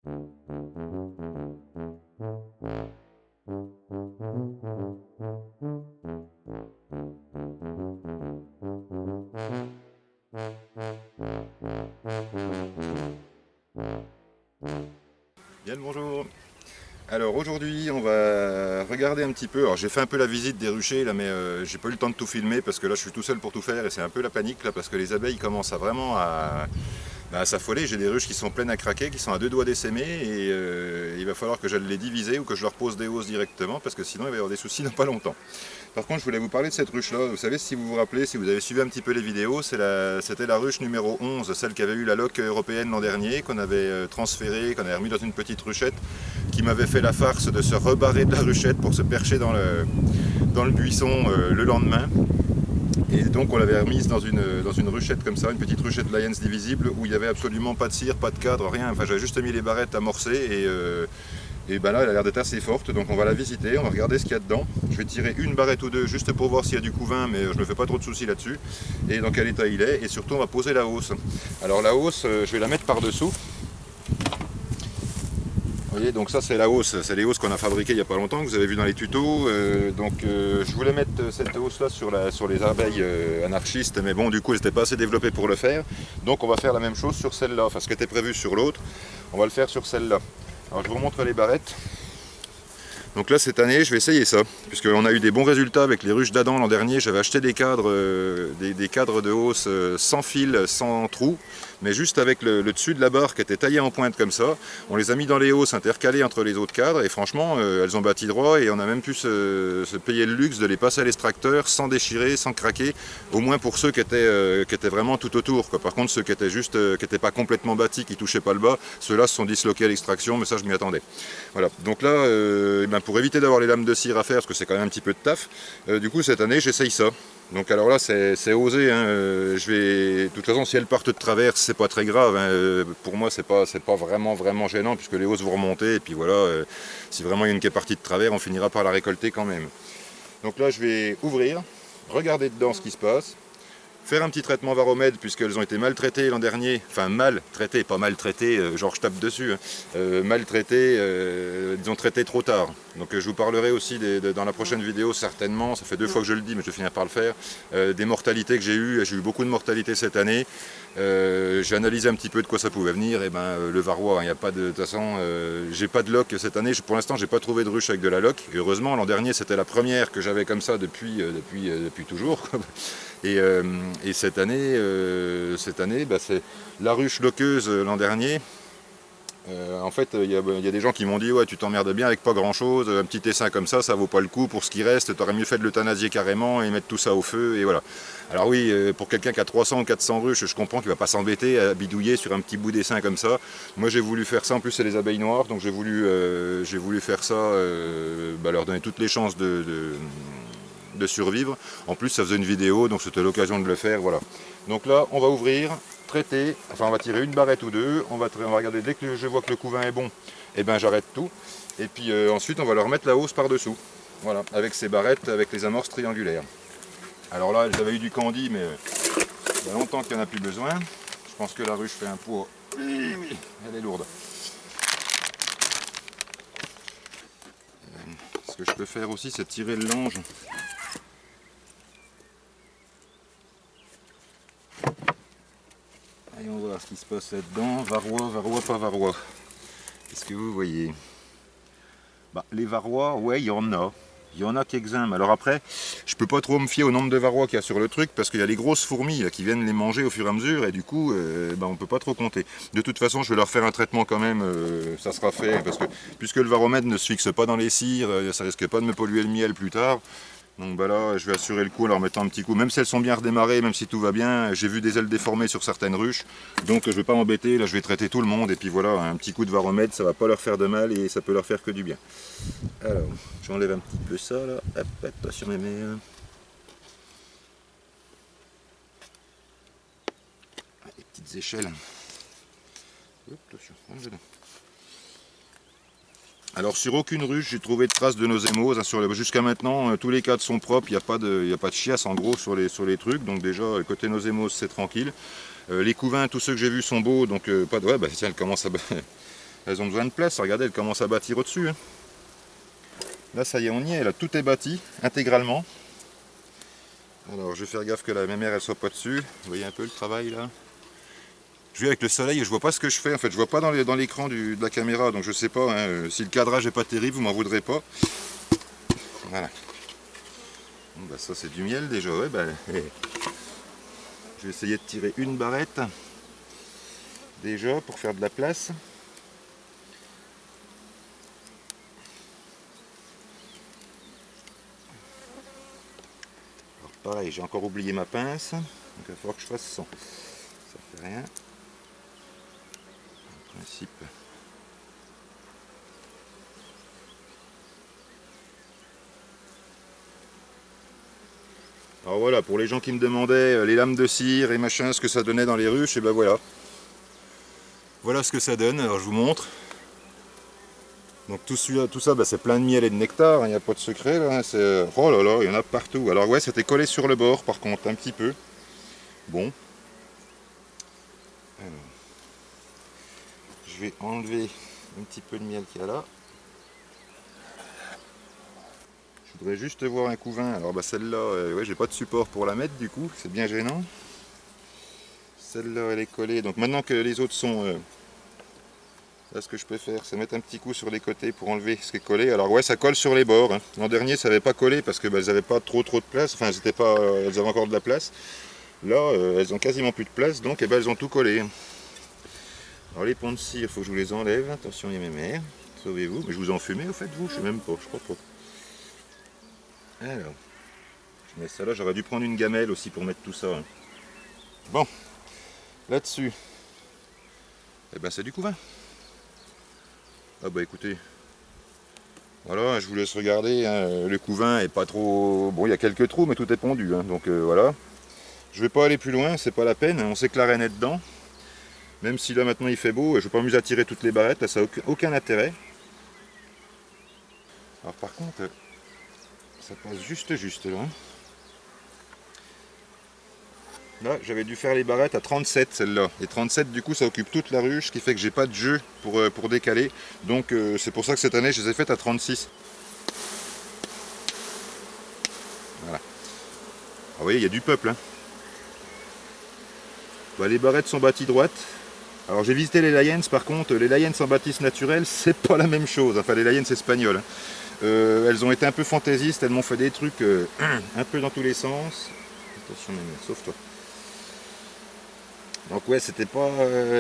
Bien le bonjour. Alors aujourd'hui on va regarder un petit peu, alors j'ai fait un peu la visite des ruchers là, mais j'ai pas eu le temps de tout filmer parce que là je suis tout seul pour tout faire et c'est un peu la panique là parce que les abeilles commencent à vraiment à s'affoler. J'ai des ruches qui sont pleines à craquer, qui sont à deux doigts d'essaimer et il va falloir que j'aille les diviser ou que je leur pose des hausses directement parce que sinon il va y avoir des soucis dans pas longtemps. Par contre je voulais vous parler de cette ruche là, vous savez, si vous vous rappelez, si vous avez suivi un petit peu les vidéos, c'était la ruche numéro 11, celle qui avait eu la loc européenne l'an dernier, qu'on avait transférée, qu'on avait remis dans une petite ruchette, qui m'avait fait la farce de se rebarrer de la ruchette pour se percher dans le buisson le lendemain. Et donc on l'avait remise dans une ruchette comme ça, une petite ruchette Lions divisible où il n'y avait absolument pas de cire, pas de cadre, rien. Enfin j'avais juste mis les barrettes amorcées et ben là elle a l'air d'être assez forte, donc on va la visiter, on va regarder ce qu'il y a dedans. Je vais tirer une barrette ou deux juste pour voir s'il y a du couvain, mais je me fais pas trop de soucis là-dessus. Et dans quel état il est, et surtout on va poser la hausse. Alors la hausse, je vais la mettre par-dessous. Vous voyez, donc ça c'est la hausse, c'est les hausses qu'on a fabriquées il n'y a pas longtemps, que vous avez vu dans les tutos. Je voulais mettre cette hausse là sur les abeilles anarchistes, mais bon du coup elles n'étaient pas assez développées pour le faire. Donc on va faire la même chose sur celle-là, enfin ce qui était prévu sur l'autre, on va le faire sur celle-là. Alors je vous remontre les barrettes. Donc là cette année je vais essayer ça, puisqu'on a eu des bons résultats avec les ruches d'Adam l'an dernier. J'avais acheté des cadres, des cadres de hausse sans fil, sans trou, mais juste avec le dessus de la barre qui était taillé en pointe comme ça. On les a mis dans les hausses intercalées entre les autres cadres et franchement elles ont bâti droit et on a même pu se payer le luxe de les passer à l'extracteur sans déchirer, sans craquer, au moins pour ceux qui étaient vraiment tout autour, quoi. Par contre ceux qui étaient juste, qui n'étaient pas complètement bâtis, qui touchaient pas le bas, ceux-là se sont disloqués à l'extraction, mais ça je m'y attendais. Voilà, donc là pour éviter d'avoir les lames de cire à faire, parce que c'est quand même un petit peu de taf, du coup cette année j'essaye ça. Donc alors là c'est osé, hein. De toute façon si elles partent de travers c'est pas très grave, hein. Pour moi c'est pas vraiment gênant puisque les hausses vont remonter et puis voilà, si vraiment il y a une qui est partie de travers on finira par la récolter quand même. Donc là je vais ouvrir, regarder dedans ce qui se passe, faire un petit traitement varomède puisqu'elles ont été maltraitées l'an dernier, enfin maltraitées, pas maltraitées, genre je tape dessus, hein. Maltraitées, disons traitées trop tard. Donc je vous parlerai aussi dans la prochaine vidéo certainement, ça fait 2 fois que je le dis mais je vais finir par le faire, des mortalités que j'ai eu beaucoup de mortalité cette année. J'ai analysé un petit peu de quoi ça pouvait venir, et le varroa, il n'y a pas de toute façon, j'ai pas de loc cette année, pour l'instant j'ai pas trouvé de ruche avec de la loc, et heureusement l'an dernier c'était la première que j'avais comme ça depuis toujours. Et cette année c'est la ruche loqueuse l'an dernier. En fait, il y a des gens qui m'ont dit ouais tu t'emmerdes bien avec pas grand chose, un petit essaim comme ça vaut pas le coup pour ce qui reste, t'aurais mieux fait de l'euthanasier carrément et mettre tout ça au feu et voilà. Alors oui, pour quelqu'un qui a 300 ou 400 ruches, je comprends qu'il va pas s'embêter à bidouiller sur un petit bout d'essaim comme ça. Moi j'ai voulu faire ça, en plus c'est les abeilles noires, donc j'ai voulu faire ça, leur donner toutes les chances de survivre. En plus ça faisait une vidéo, donc c'était l'occasion de le faire, voilà. Donc là on va ouvrir, traiter, enfin on va tirer une barrette ou deux, on va regarder dès que je vois que le couvain est bon, et j'arrête tout. Et puis ensuite on va leur mettre la hausse par dessous, voilà, avec ces barrettes, avec les amorces triangulaires. Alors là j'avais eu du candy, mais il y a longtemps qu'il n'y en a plus besoin. Je pense que la ruche fait un poids, oui, elle est lourde. Ce que je peux faire aussi c'est tirer le lange. Allons voir ce qui se passe là-dedans. Varroa, pas varroa. Qu'est-ce que vous voyez? Les varrois, ouais, il y en a. Il y en a quelques-uns. Alors après, je peux pas trop me fier au nombre de varrois qu'il y a sur le truc parce qu'il y a les grosses fourmis là, qui viennent les manger au fur et à mesure et du coup, on peut pas trop compter. De toute façon, je vais leur faire un traitement quand même. Ça sera fait parce que puisque le varomètre ne se fixe pas dans les cires, ça risque pas de me polluer le miel plus tard. Donc là, je vais assurer le coup en leur mettant un petit coup. Même si elles sont bien redémarrées, même si tout va bien, j'ai vu des ailes déformées sur certaines ruches. Donc je ne vais pas m'embêter, là je vais traiter tout le monde. Et puis voilà, un petit coup de varomètre, ça ne va pas leur faire de mal et ça peut leur faire que du bien. Alors, j'enlève un petit peu ça là. Hop, attention mes mères. Les petites échelles. Hop, attention, enlevez-le. Alors sur aucune ruche j'ai trouvé de traces de nosémose. Jusqu'à maintenant tous les cadres sont propres, il n'y a pas de chiasse en gros sur les trucs. Donc déjà côté nosémose c'est tranquille. Les couvains, tous ceux que j'ai vus sont beaux, donc pas de... Ouais, tiens, elle commence à... elles ont besoin de place. Regardez, elles commencent à bâtir au-dessus. Hein. Là, ça y est, on y est. Là, tout est bâti intégralement. Alors, je vais faire gaffe que la mémère, elle soit pas dessus. Vous voyez un peu le travail là. Je vais avec le soleil et je vois pas ce que je fais. En fait, je vois pas dans l'écran de la caméra, donc je sais pas. Hein, si le cadrage est pas terrible, vous m'en voudrez pas. Voilà. Bon, bah, ça, c'est du miel déjà. Ouais, bah, je vais essayer de tirer une barrette déjà pour faire de la place. Alors, pareil, j'ai encore oublié ma pince, donc il va falloir que je fasse sans. Ça fait rien. En principe. Alors voilà, pour les gens qui me demandaient les lames de cire et machin, ce que ça donnait dans les ruches, et ben voilà. Voilà ce que ça donne, alors je vous montre. Donc tout ça, bah, c'est plein de miel et de nectar, il n'y a pas de secret là. Oh là là, il y en a partout. Alors ouais, c'était collé sur le bord par contre, un petit peu. Bon. Alors, je vais enlever un petit peu de miel qu'il y a là. Je voudrais juste voir un couvain. Alors bah celle-là, ouais, j'ai pas de support pour la mettre du coup, c'est bien gênant. Celle-là elle est collée, donc maintenant que les autres sont... là ce que je peux faire c'est mettre un petit coup sur les côtés pour enlever ce qui est collé. Alors ouais, ça colle sur les bords. Hein. L'an dernier ça n'avait pas collé parce que bah, elles n'avaient pas trop de place, enfin elles avaient encore de la place. Là elles ont quasiment plus de place, donc eh ben, elles ont tout collé. Alors les ponts de cire, il faut que je vous les enlève. Attention, il y a mes mères. Sauvez-vous. Mais je vous en fumez au fait vous? Je sais même pas, je crois pas. Alors, je mets ça là, j'aurais dû prendre une gamelle aussi pour mettre tout ça. Hein. Bon, là-dessus, eh ben c'est du couvain. Ah bah écoutez, voilà, je vous laisse regarder, hein, le couvain est pas trop... Bon, il y a quelques trous, mais tout est pondu, hein, donc voilà. Je vais pas aller plus loin, c'est pas la peine, on sait que la reine est dedans. Même si là maintenant il fait beau, je vais pas m'amuser à tirer toutes les barrettes, là ça n'a aucun intérêt. Alors par contre, ça passe juste là. Là, j'avais dû faire les barrettes à 37 celle-là. Et 37 du coup ça occupe toute la ruche, ce qui fait que j'ai pas de jeu pour décaler. Donc c'est pour ça que cette année je les ai faites à 36. Voilà. Ah, vous voyez, il y a du peuple. Hein. Bah, les barrettes sont bâties droites. Alors j'ai visité les Layens, par contre, les Layens en bâtisse naturelle, c'est pas la même chose. Enfin les Layens espagnoles. Elles ont été un peu fantaisistes, elles m'ont fait des trucs un peu dans tous les sens. Attention même, sauf toi. Donc ouais, c'était pas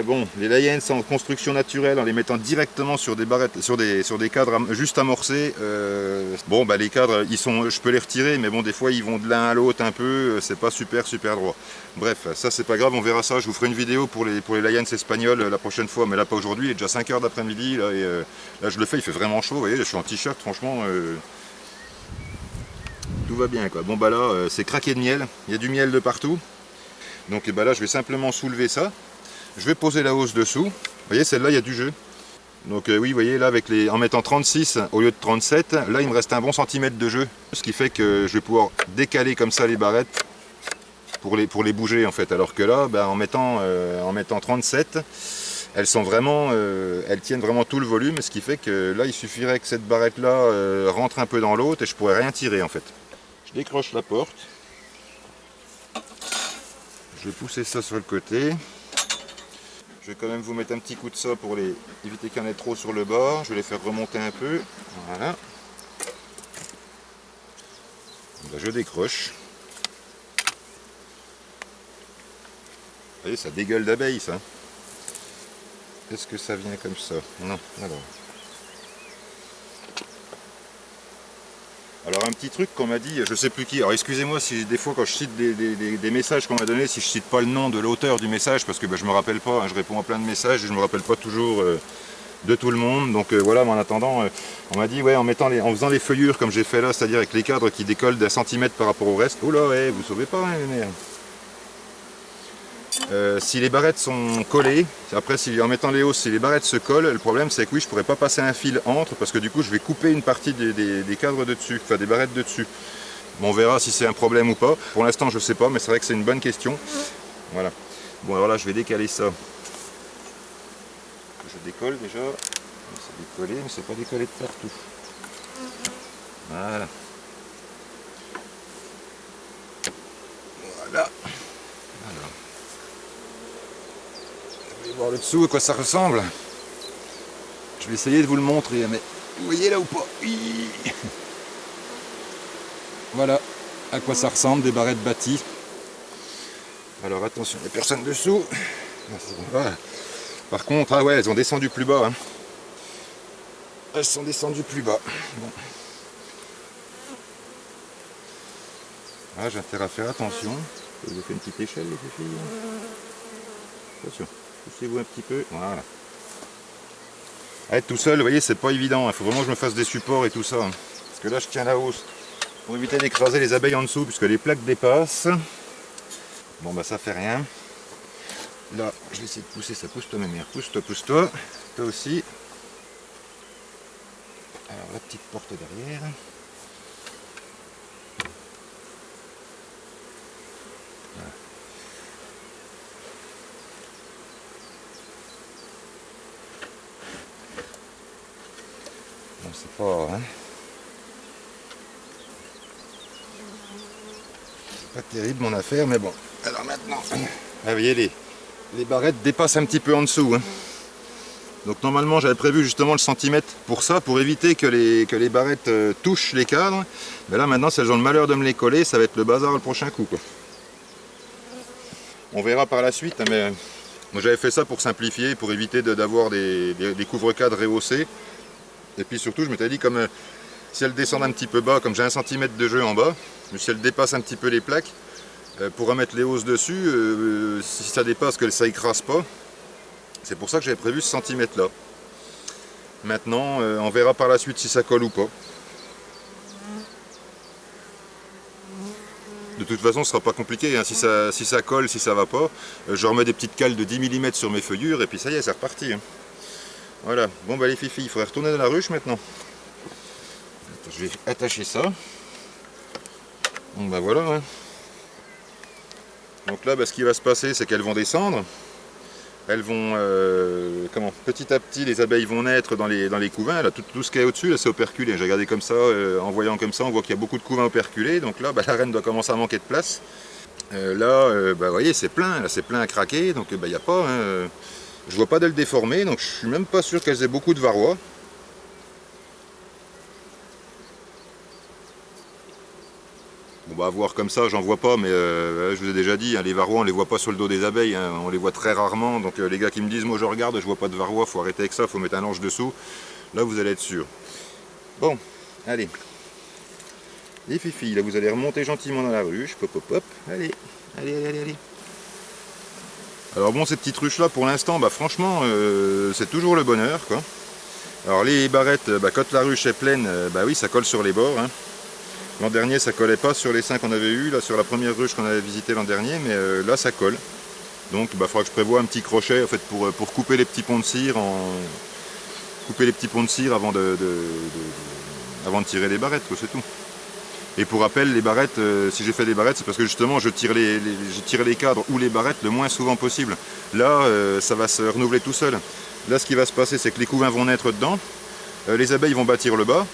bon. Les Layens en construction naturelle, en les mettant directement sur des barrettes, sur des cadres juste amorcés. Bon bah les cadres, je peux les retirer, mais bon des fois ils vont de l'un à l'autre un peu. C'est pas super droit. Bref, ça c'est pas grave, on verra ça. Je vous ferai une vidéo pour les Layens espagnols la prochaine fois, mais là pas aujourd'hui. Il est déjà 5 h d'après-midi là, et là je le fais, il fait vraiment chaud. Vous voyez, je suis en t-shirt, franchement. Tout va bien quoi. Bon bah là c'est craqué de miel. Il y a du miel de partout. Donc bah là je vais simplement soulever ça, je vais poser la hausse dessous, vous voyez celle-là il y a du jeu. Donc oui vous voyez là en mettant 36 au lieu de 37, là il me reste un bon centimètre de jeu. Ce qui fait que je vais pouvoir décaler comme ça les barrettes pour les bouger en fait. Alors que là bah, en mettant 37, elles tiennent vraiment tout le volume, ce qui fait que là il suffirait que cette barrette là rentre un peu dans l'autre et je pourrais rien tirer en fait. Je décroche la porte. Je vais pousser ça sur le côté. Je vais quand même vous mettre un petit coup de ça pour éviter qu'il y en ait trop sur le bord. Je vais les faire remonter un peu. Voilà. Là, je décroche. Vous voyez, ça dégueule d'abeilles ça. Est-ce que ça vient comme ça? Non. Alors un petit truc qu'on m'a dit, je sais plus qui, alors excusez-moi si des fois quand je cite des messages qu'on m'a donnés, si je cite pas le nom de l'auteur du message, parce que ben, je me rappelle pas, hein, je réponds à plein de messages et je me rappelle pas toujours de tout le monde, donc voilà, mais en attendant, on m'a dit, ouais, en faisant les feuillures comme j'ai fait là, c'est-à-dire avec les cadres qui décollent d'1 centimètre par rapport au reste, oula ouais, vous sauvez pas, hein, les mères. Si les barrettes sont collées, après en mettant les hausses, si les barrettes se collent, le problème c'est que oui, je pourrais pas passer un fil entre parce que du coup je vais couper une partie des cadres de dessus, enfin des barrettes de dessus. Bon, on verra si c'est un problème ou pas. Pour l'instant je sais pas, mais c'est vrai que c'est une bonne question. Voilà. Bon alors là je vais décaler ça. Je décolle déjà. C'est décollé, mais c'est pas décollé de partout. Voilà. Voilà. Alors. Vous allez voir le dessous à quoi ça ressemble. Je vais essayer de vous le montrer, mais vous voyez là ou pas? Oui. Voilà à quoi ça ressemble, des barrettes bâties. Alors attention, il n'y a personne dessous. Voilà. Par contre, ah ouais, elles ont descendu plus bas. Hein. Elles sont descendues plus bas. Bon. Ah, j'ai intérêt à faire attention. Je vous fais une petite échelle, les filles. Attention, poussez-vous un petit peu. Voilà. À être tout seul, vous voyez, c'est pas évident. Il faut vraiment que je me fasse des supports et tout ça. Parce que là, je tiens la hausse pour éviter d'écraser les abeilles en dessous, puisque les plaques dépassent. Bon, bah ça fait rien. Là, je vais essayer de pousser. Ça pousse toi, ma mère. Pousse-toi, pousse-toi. Toi aussi. Alors, la petite porte derrière. Voilà. Bon, c'est pas... Hein. Pas terrible mon affaire, mais bon. Alors maintenant, ah, vous voyez, les barrettes dépassent un petit peu en dessous. Hein. Donc normalement j'avais prévu justement le centimètre pour ça, pour éviter que les barrettes touchent les cadres. Mais là maintenant, si elles ont le malheur de me les coller, ça va être le bazar le prochain coup, quoi. On verra par la suite, hein, mais moi j'avais fait ça pour simplifier, pour éviter d'avoir des couvre-cadres rehaussés. Et puis surtout, je m'étais dit, comme si elles descendent un petit peu bas, comme j'ai 1 centimètre de jeu en bas, mais si elles dépassent un petit peu les plaques, pour remettre les hausses dessus, si ça dépasse, que ça écrase pas. C'est pour ça que j'avais prévu ce centimètre là. Maintenant, on verra par la suite si ça colle ou pas. De toute façon, ce sera pas compliqué, hein. Si ça colle, si ça va pas, je remets des petites cales de 10 mm sur mes feuillures et puis ça y est, c'est reparti. Hein. Voilà, bon bah les filles, il faudrait retourner dans la ruche maintenant. Attends, je vais attacher ça. Bon bah voilà. Hein. Donc là, bah, ce qui va se passer, c'est qu'elles vont descendre. Elles vont, petit à petit, les abeilles vont naître dans les couvains. Là, tout ce qui est au-dessus, c'est operculé. J'ai regardé comme ça, en voyant comme ça, on voit qu'il y a beaucoup de couvains operculés. Donc là, bah, la reine doit commencer à manquer de place. Vous voyez, c'est plein. Là, c'est plein à craquer. Donc, il n'y a pas. Hein, je vois pas d'elles déformées. Donc, je suis même pas sûr qu'elles aient beaucoup de varroa. Bon bah à voir comme ça, j'en vois pas, mais je vous ai déjà dit, hein, les varrois on les voit pas sur le dos des abeilles, hein, on les voit très rarement, donc les gars qui me disent moi je regarde, je vois pas de varrois, faut arrêter avec ça, faut mettre un ange dessous, là vous allez être sûr. Bon, allez, les filles, là vous allez remonter gentiment dans la ruche, hop hop hop, allez. Alors bon, ces petites ruches là pour l'instant, bah franchement c'est toujours le bonheur quoi. Alors les barrettes, quand la ruche est pleine, bah oui ça colle sur les bords, hein. L'an dernier ça collait pas sur les 5 qu'on avait eu, là sur la première ruche qu'on avait visité l'an dernier, mais là ça colle. Donc il faudra que je prévoie un petit crochet en fait, pour couper les petits ponts de cire avant avant de tirer les barrettes, c'est tout. Et pour rappel, les barrettes, si j'ai fait des barrettes, c'est parce que justement je tire les cadres ou les barrettes le moins souvent possible. Là ça va se renouveler tout seul. Là ce qui va se passer, c'est que les couvains vont naître dedans, les abeilles vont bâtir le bas,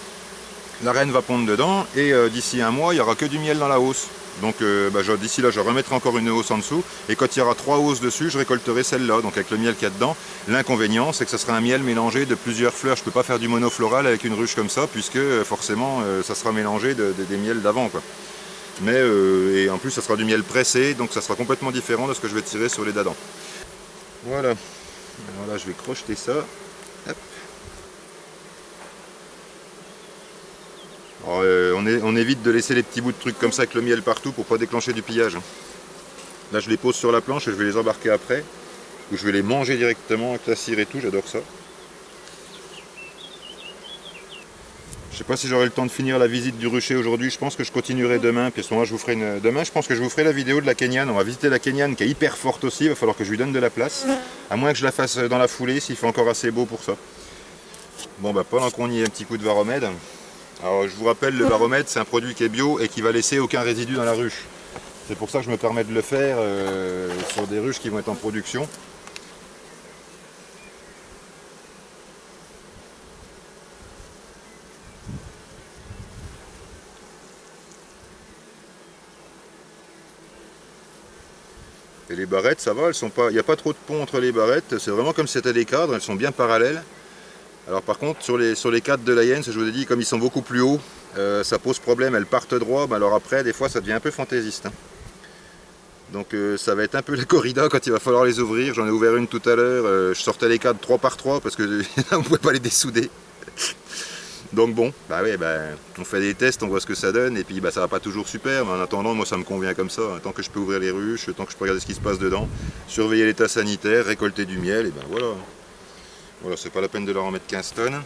la reine va pondre dedans et d'ici un mois il n'y aura que du miel dans la hausse. Donc d'ici là je remettrai encore une hausse en dessous et quand il y aura 3 hausses dessus je récolterai celle-là, donc avec le miel qu'il y a dedans. L'inconvénient c'est que ce sera un miel mélangé de plusieurs fleurs, je ne peux pas faire du monofloral avec une ruche comme ça puisque forcément ça sera mélangé des miels d'avant quoi. Mais et en plus ça sera du miel pressé, donc ça sera complètement différent de ce que je vais tirer sur les dadans. Voilà, alors là je vais crocheter ça. Hop. Alors, on évite de laisser les petits bouts de trucs comme ça avec le miel partout pour pas déclencher du pillage. Là je les pose sur la planche et je vais les embarquer après, ou je vais les manger directement avec la cire et tout, j'adore ça. Je sais pas si j'aurai le temps de finir la visite du rucher aujourd'hui, je pense que je continuerai demain, puis à ce moment-là je vous ferai demain je pense que je vous ferai la vidéo de la Kenyane. On va visiter la Kenyane qui est hyper forte aussi, il va falloir que je lui donne de la place, à moins que je la fasse dans la foulée s'il fait encore assez beau pour ça. Bon bah pendant qu'on y est, un petit coup de varomède. Alors je vous rappelle, le varomètre c'est un produit qui est bio et qui va laisser aucun résidu dans la ruche. C'est pour ça que je me permets de le faire sur des ruches qui vont être en production. Et les barrettes, ça va, elles sont pas, il n'y a pas trop de pont entre les barrettes, c'est vraiment comme si c'était des cadres, elles sont bien parallèles. Alors par contre, sur les cadres de la Jens, je vous ai dit, comme ils sont beaucoup plus hauts, ça pose problème, elles partent droit, mais alors après, des fois, ça devient un peu fantaisiste. Hein. Donc ça va être un peu la corrida quand il va falloir les ouvrir. J'en ai ouvert une tout à l'heure, je sortais les cadres 3 par 3 parce que on ne pouvait pas les dessouder. Donc bon, bah ouais, bah, on fait des tests, on voit ce que ça donne, et puis bah, ça va pas toujours super, mais en attendant, moi ça me convient comme ça, tant que je peux ouvrir les ruches, tant que je peux regarder ce qui se passe dedans, surveiller l'état sanitaire, récolter du miel, et ben voilà. Voilà, c'est pas la peine de leur en mettre 15 tonnes.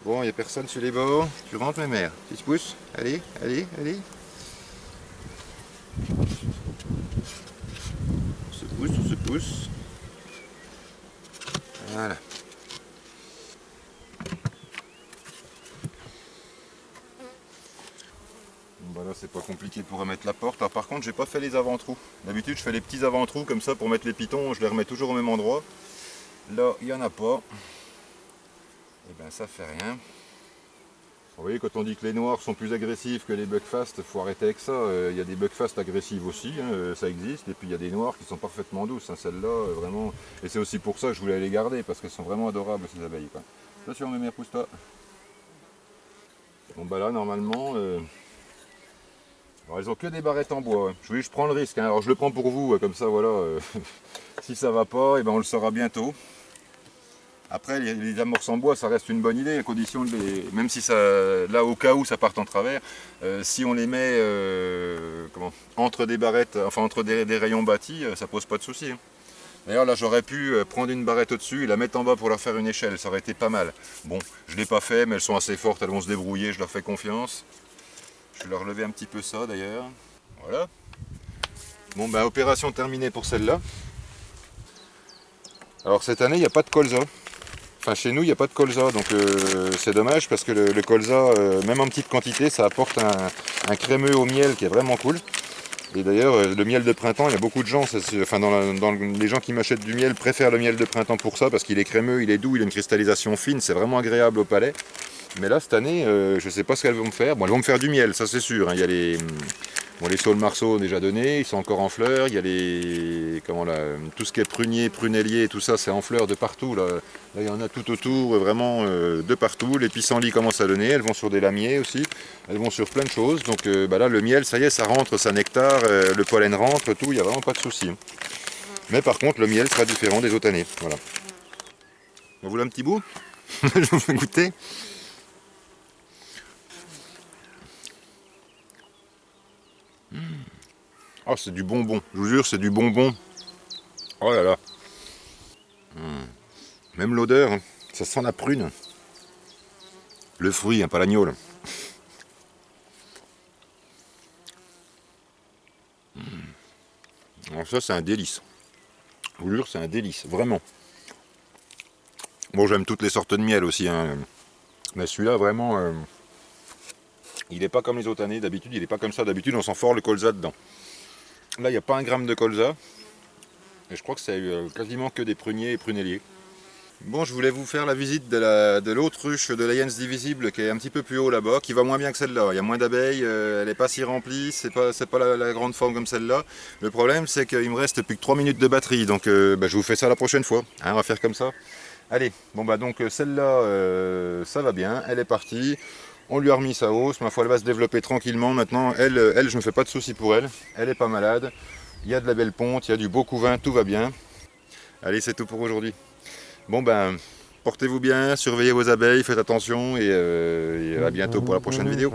Bon, il n'y a personne sur les bords, tu rentres mes mères, tu te pousses, allez, allez, allez. On se pousse. Voilà. Bon, bah là c'est pas compliqué pour remettre la porte. Alors, par contre j'ai pas fait les avant-trous. D'habitude je fais les petits avant-trous comme ça pour mettre les pitons, je les remets toujours au même endroit. Là il n'y en a pas. Et ben ça fait rien. Vous voyez, quand on dit que les noirs sont plus agressifs que les buckfast, il faut arrêter avec ça. Il y a des buckfast agressives aussi, hein, ça existe. Et puis il y a des noirs qui sont parfaitement douces. Hein, celles-là, vraiment. Et c'est aussi pour ça que je voulais les garder, parce qu'elles sont vraiment adorables ces abeilles. Quoi. Attention, mes mères, pousse-toi. Bon bah là, normalement, alors, elles ont que des barrettes en bois. Ouais. Je prends le risque. Hein. Alors je le prends pour vous, comme ça, voilà. Si ça va pas, et ben on le saura bientôt. Après, les amorces en bois, ça reste une bonne idée, à condition de les... Même si ça, là, au cas où ça parte en travers, si on les met entre des barrettes, enfin entre des rayons bâtis, ça pose pas de souci. Hein. D'ailleurs, là, j'aurais pu prendre une barrette au-dessus et la mettre en bas pour leur faire une échelle, ça aurait été pas mal. Bon, je ne l'ai pas fait, mais elles sont assez fortes, elles vont se débrouiller, je leur fais confiance. Je vais leur lever un petit peu ça, d'ailleurs. Voilà. Bon, ben, opération terminée pour celle-là. Alors, cette année, il n'y a pas de colza. Enfin, chez nous, il n'y a pas de colza, donc c'est dommage parce que le colza, même en petite quantité, ça apporte un crémeux au miel qui est vraiment cool. Et d'ailleurs, le miel de printemps, il y a beaucoup de gens, enfin, les gens qui m'achètent du miel préfèrent le miel de printemps pour ça, parce qu'il est crémeux, il est doux, il a une cristallisation fine, c'est vraiment agréable au palais. Mais là, cette année, je ne sais pas ce qu'elles vont me faire. Bon, elles vont me faire du miel, ça c'est sûr. Hein. Il y a les saules marceaux déjà donnés, ils sont encore en fleurs. Il y a tout ce qui est prunier, prunellier, tout ça, c'est en fleurs de partout. Là, il y en a tout autour, vraiment de partout. Les pissenlits commencent à donner, elles vont sur des lamiers aussi. Elles vont sur plein de choses. Donc bah là, le miel, ça y est, ça rentre, ça nectar, le pollen rentre, tout, il n'y a vraiment pas de souci. Mais par contre, le miel sera différent des autres années. Voilà. Vous voulez un petit bout? Je vous fais goûter. Oh, c'est du bonbon, je vous jure, c'est du bonbon. Oh là là. Même l'odeur, hein. Ça sent la prune. Le fruit, hein, pas l'agneau. Alors ça, c'est un délice. Je vous jure, c'est un délice, vraiment. Bon, j'aime toutes les sortes de miel aussi, hein. Mais celui-là, vraiment, il n'est pas comme les autres années. D'habitude, il n'est pas comme ça. D'habitude, on sent fort le colza dedans. Là, il n'y a pas un gramme de colza. Et je crois que c'est quasiment que des pruniers et prunelliers. Bon, je voulais vous faire la visite de l'autre ruche de la Jens Divisible qui est un petit peu plus haut là-bas, qui va moins bien que celle-là. Il y a moins d'abeilles, elle n'est pas si remplie, c'est pas la grande forme comme celle-là. Le problème, c'est qu'il me reste plus que 3 minutes de batterie, donc je vous fais ça la prochaine fois. Hein, on va faire comme ça. Allez, bon bah donc celle-là, ça va bien, elle est partie. On lui a remis sa hausse, ma foi elle va se développer tranquillement. Maintenant, elle je ne me fais pas de soucis pour elle. Elle n'est pas malade, il y a de la belle ponte, il y a du beau couvain, tout va bien. Allez, c'est tout pour aujourd'hui. Bon ben, portez-vous bien, surveillez vos abeilles, faites attention et à bientôt pour la prochaine vidéo.